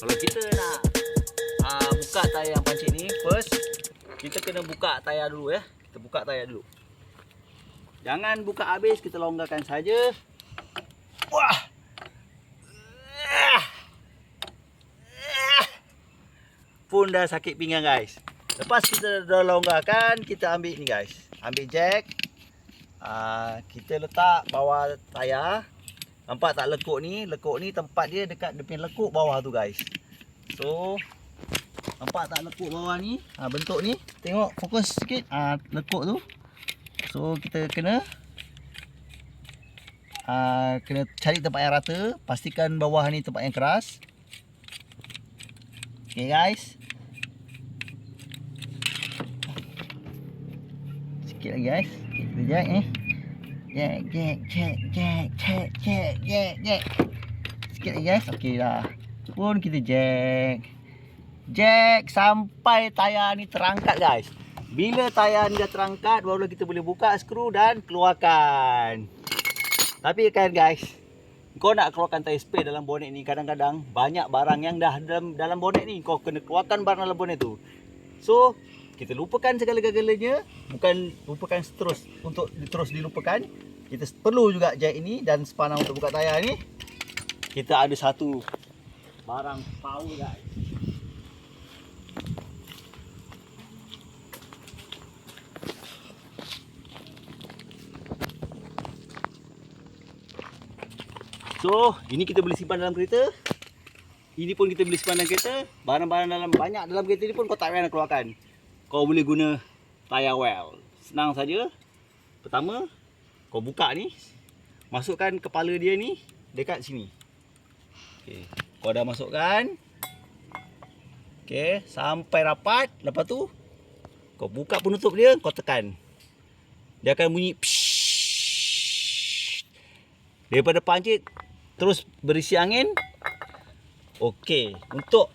Kalau kita nak buka tayar pancit ni, first kita kena buka tayar dulu ya. Kita buka tayar dulu. Jangan buka habis, kita longgarkan saja. Wah. Pun dah sakit pinggang guys. Lepas kita dah longgarkan, kita ambil ni guys. Ambil jack. Kita letak bawah tayar. Nampak tak lekuk ni? Lekuk ni tempat dia dekat depan lekuk bawah tu guys. So nampak tak lekuk bawah ni? Bentuk ni. Tengok fokus sikit. Lekuk tu. So kita kena cari tempat yang rata. Pastikan bawah ni tempat yang keras. Okay guys. Sikit lagi guys. Kita jack ni. Jack. Sikit lagi guys. Okey dah. Pun kita jack sampai tayar ni terangkat guys. Bila tayar ni dah terangkat, barulah kita boleh buka skru dan keluarkan. Tapi kan guys, kau nak keluarkan tayar spare dalam bonet ni, kadang-kadang banyak barang yang dah dalam bonet ni. Kau kena keluarkan barang dalam bonet tu. So kita lupakan segala-galanya. Bukan lupakan terus dilupakan. Kita perlu juga jack ini dan spanner untuk buka tayar ni. Kita ada satu barang power guys. So ini kita boleh simpan dalam kereta. Ini pun kita boleh simpan dalam kereta. Barang-barang banyak dalam kereta ni pun kau tak payah nak keluarkan. Kau boleh guna tayar well. Senang saja. Pertama, kau buka ni, masukkan kepala dia ni dekat sini. Okey, kau dah masukkan. Okey, sampai rapat. Lepas tu kau buka penutup dia, kau tekan. Dia akan bunyi pshhh. Daripada pancit terus berisi angin. Okey, untuk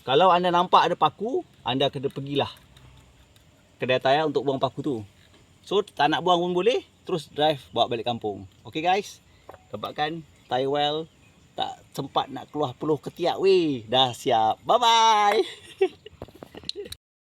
kalau anda nampak ada paku, anda kena pergilah kedai tayar untuk buang paku tu. So tak nak buang pun boleh, terus drive bawa balik kampung. Okey guys, dapatkan tayar well. Tak sempat nak keluar peluh ketiak weh. Dah siap. Bye bye.